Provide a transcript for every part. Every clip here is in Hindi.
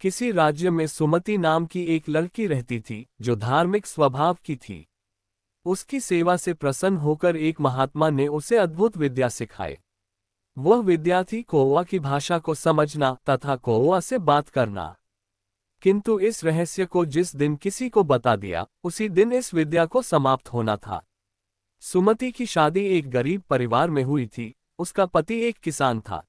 किसी राज्य में सुमति नाम की एक लड़की रहती थी जो धार्मिक स्वभाव की थी। उसकी सेवा से प्रसन्न होकर एक महात्मा ने उसे अद्भुत विद्या सिखाई। वह विद्या थी कौवा की भाषा को समझना तथा कौवा से बात करना। किंतु इस रहस्य को जिस दिन किसी को बता दिया उसी दिन इस विद्या को समाप्त होना था। सुमति की शादी एक गरीब परिवार में हुई थी। उसका पति एक किसान था।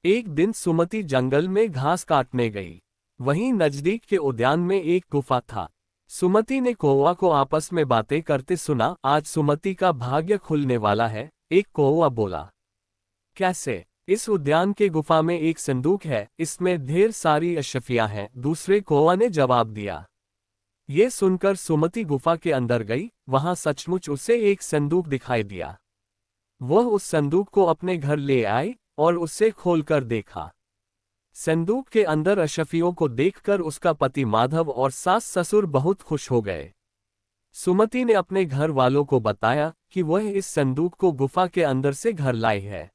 एक दिन सुमति जंगल में घास काटने गई। वहीं नजदीक के उद्यान में एक गुफा था। सुमति ने कौवा को आपस में बातें करते सुना। आज सुमति का भाग्य खुलने वाला है, एक कौवा बोला। कैसे? इस उद्यान के गुफा में एक संदूक है, इसमें ढेर सारी अशफियां हैं, दूसरे कौवा ने जवाब दिया। ये सुनकर सुमति गुफा के अंदर गई। वहां सचमुच उसे एक संदूक दिखाई दिया। वह उस संदूक को अपने घर ले आई और उसे खोलकर देखा। संदूक के अंदर अशफियों को देखकर उसका पति माधव और सास ससुर बहुत खुश हो गए। सुमति ने अपने घर वालों को बताया कि वह इस संदूक को गुफा के अंदर से घर लाई है।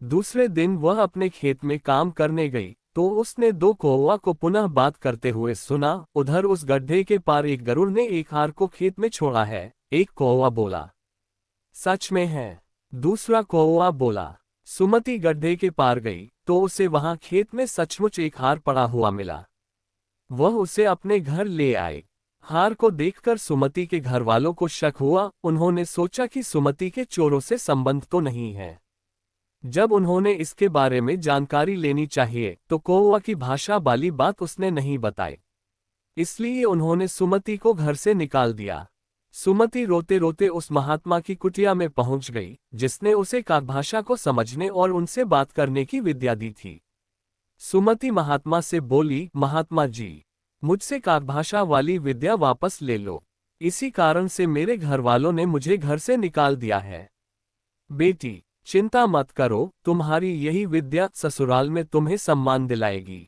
दूसरे दिन वह अपने खेत में काम करने गई तो उसने दो कौवा को पुनः बात करते हुए सुना। उधर उस गड्ढे के पार एक गरुड़ ने एक हार को खेत में छोड़ा है, एक कौवा बोला। सच में है? दूसरा कौवा बोला। सुमति गड्ढे के पार गई तो उसे वहां खेत में सचमुच एक हार पड़ा हुआ मिला। वह उसे अपने घर ले आई। हार को देखकर सुमति के घर वालों को शक हुआ। उन्होंने सोचा कि सुमति के चोरों से संबंध तो नहीं है। जब उन्होंने इसके बारे में जानकारी लेनी चाहिए तो कौवा की भाषा वाली बात उसने नहीं बताई, इसलिए उन्होंने सुमति को घर से निकाल दिया। सुमति रोते रोते उस महात्मा की कुटिया में पहुंच गई जिसने उसे काक भाषा को समझने और उनसे बात करने की विद्या दी थी। सुमति महात्मा से बोली, महात्मा जी, मुझसे काक भाषा वाली विद्या वापस ले लो। इसी कारण से मेरे घर वालों ने मुझे घर से निकाल दिया है। बेटी, चिंता मत करो, तुम्हारी यही विद्या ससुराल में तुम्हें सम्मान दिलाएगी।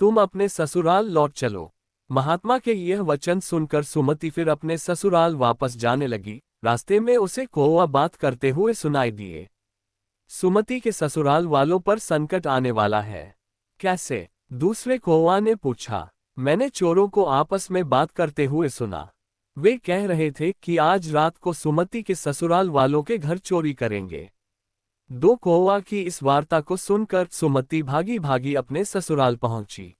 तुम अपने ससुराल लौट चलो। महात्मा के यह वचन सुनकर सुमति फिर अपने ससुराल वापस जाने लगी। रास्ते में उसे कौवा बात करते हुए सुनाई दिए। सुमति के ससुराल वालों पर संकट आने वाला है। कैसे? दूसरे कौवा ने पूछा। मैंने चोरों को आपस में बात करते हुए सुना। वे कह रहे थे कि आज रात को सुमति के ससुराल वालों के घर चोरी करेंगे। दो कौवा की इस वार्ता को सुनकर सुमति भागी भागी अपने ससुराल पहुंची,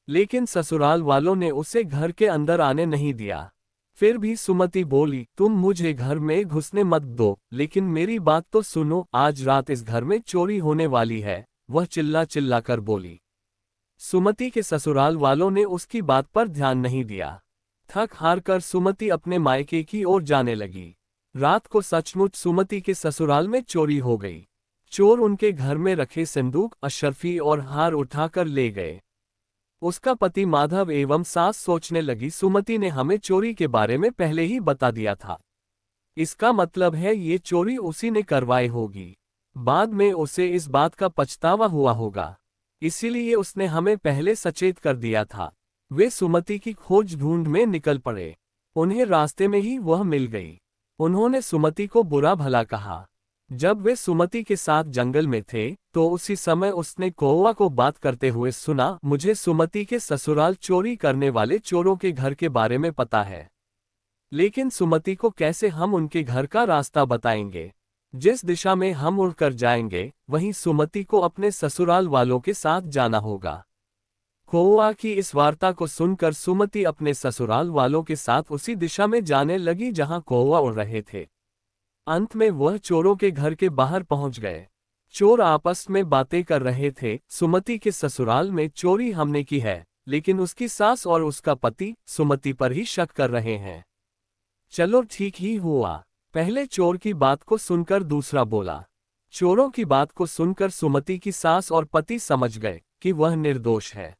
लेकिन ससुराल वालों ने उसे घर के अंदर आने नहीं दिया। फिर भी सुमति बोली, तुम मुझे घर में घुसने मत दो, लेकिन मेरी बात तो सुनो, आज रात इस घर में चोरी होने वाली है। वह चिल्ला चिल्ला कर बोली। सुमति के ससुराल वालों ने उसकी बात पर ध्यान नहीं दिया। थक हार कर सुमति अपने मायके की ओर जाने लगी। रात को सचमुच सुमति के ससुराल में चोरी हो गई। चोर उनके घर में रखे संदूक, अशर्फी और हार उठाकर ले गए। उसका पति माधव एवं सास सोचने लगी, सुमति ने हमें चोरी के बारे में पहले ही बता दिया था। इसका मतलब है ये चोरी उसी ने करवाई होगी। बाद में उसे इस बात का पछतावा हुआ होगा, इसीलिए उसने हमें पहले सचेत कर दिया था। वे सुमति की खोज ढूंढ में निकल पड़े। उन्हें रास्ते में ही वह मिल गई। उन्होंने सुमति को बुरा भला कहा। जब वे सुमति के साथ जंगल में थे तो उसी समय उसने कौवा को बात करते हुए सुना, मुझे सुमति के ससुराल चोरी करने वाले चोरों के घर के बारे में पता है, लेकिन सुमति को कैसे हम उनके घर का रास्ता बताएंगे। जिस दिशा में हम उड़कर जाएंगे वहीं सुमति को अपने ससुराल वालों के साथ जाना होगा। कौवा की इस वार्ता को सुनकर सुमति अपने ससुराल वालों के साथ उसी दिशा में जाने लगी जहां कौवा उड़ रहे थे। अंत में वह चोरों के घर के बाहर पहुंच गए। चोर आपस में बातें कर रहे थे, सुमति के ससुराल में चोरी हमने की है, लेकिन उसकी सास और उसका पति सुमति पर ही शक कर रहे हैं। चलो ठीक ही हुआ। पहले चोर की बात को सुनकर दूसरा बोला। चोरों की बात को सुनकर सुमति की सास और पति समझ गए कि वह निर्दोष है।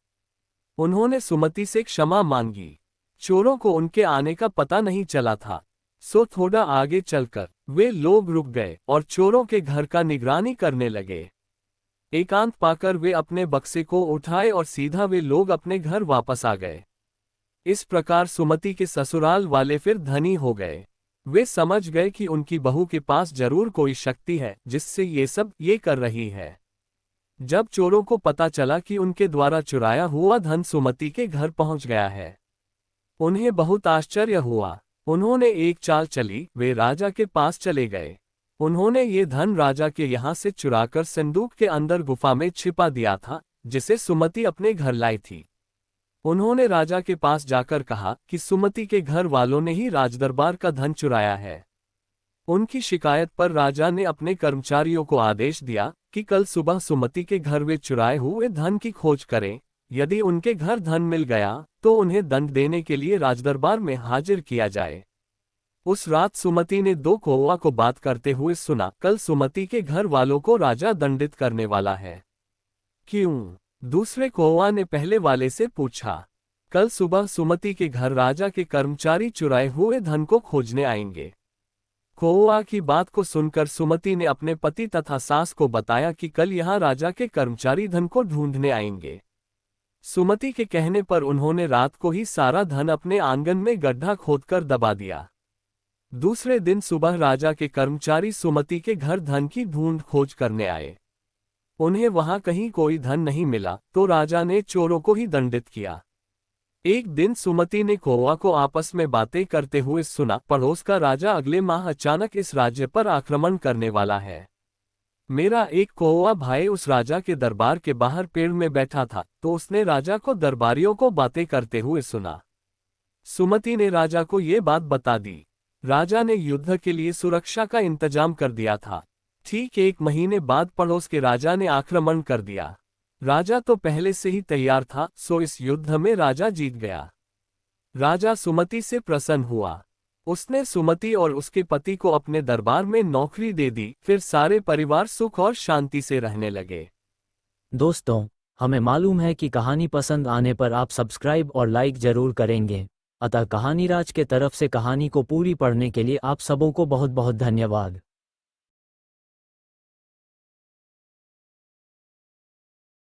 उन्होंने सुमति से क्षमा मांगी। चोरों को उनके आने का पता नहीं चला था, सो थोड़ा आगे चलकर वे लोग रुक गए और चोरों के घर का निगरानी करने लगे। एकांत पाकर वे अपने बक्से को उठाए और सीधा वे लोग अपने घर वापस आ गए। इस प्रकार सुमति के ससुराल वाले फिर धनी हो गए। वे समझ गए कि उनकी बहू के पास जरूर कोई शक्ति है जिससे ये सब ये कर रही है। जब चोरों को पता चला कि उनके द्वारा चुराया हुआ धन सुमति के घर पहुंच गया है, उन्हें बहुत आश्चर्य हुआ। उन्होंने एक चाल चली, वे राजा के पास चले गए। उन्होंने ये धन राजा के यहाँ से चुराकर संदूक के अंदर गुफा में छिपा दिया था, जिसे सुमति अपने घर लाई थी। उन्होंने राजा के पास जाकर कहा कि सुमति के घर वालों ने ही राजदरबार का धन चुराया है। उनकी शिकायत पर राजा ने अपने कर्मचारियों को आदेश दिया कि कल सुबह सुमति के घर वे चुराए हुए धन की खोज करें। यदि उनके घर धन मिल गया तो उन्हें दंड देने के लिए राजदरबार में हाजिर किया जाए। उस रात सुमति ने दो कौवा को बात करते हुए सुना, कल सुमति के घर वालों को राजा दंडित करने वाला है। क्यों? दूसरे कौवा ने पहले वाले से पूछा। कल सुबह सुमति के घर राजा के कर्मचारी चुराए हुए धन को खोजने आएंगे। कौवा की बात को सुनकर सुमति ने अपने पति तथा सास को बताया कि कल यहाँ राजा के कर्मचारी धन को ढूंढने आएंगे। सुमति के कहने पर उन्होंने रात को ही सारा धन अपने आंगन में गड्ढा खोदकर दबा दिया। दूसरे दिन सुबह राजा के कर्मचारी सुमति के घर धन की ढूंढ खोज करने आए। उन्हें वहां कहीं कोई धन नहीं मिला तो राजा ने चोरों को ही दंडित किया। एक दिन सुमति ने कौवा को आपस में बातें करते हुए सुना, पड़ोस का राजा अगले माह अचानक इस राज्य पर आक्रमण करने वाला है। मेरा एक कौवा भाई उस राजा के दरबार के बाहर पेड़ में बैठा था, तो उसने राजा को दरबारियों को बातें करते हुए सुना। सुमति ने राजा को ये बात बता दी। राजा ने युद्ध के लिए सुरक्षा का इंतजाम कर दिया था। ठीक 1 महीने बाद पड़ोस के राजा ने आक्रमण कर दिया। राजा तो पहले से ही तैयार था, सो इस युद्ध में राजा जीत गया। राजा सुमति से प्रसन्न हुआ। उसने सुमति और उसके पति को अपने दरबार में नौकरी दे दी। फिर सारे परिवार सुख और शांति से रहने लगे। दोस्तों, हमें मालूम है कि कहानी पसंद आने पर आप सब्सक्राइब और लाइक जरूर करेंगे। अतः कहानीराज के तरफ से कहानी को पूरी पढ़ने के लिए आप सबों को बहुत बहुत धन्यवाद।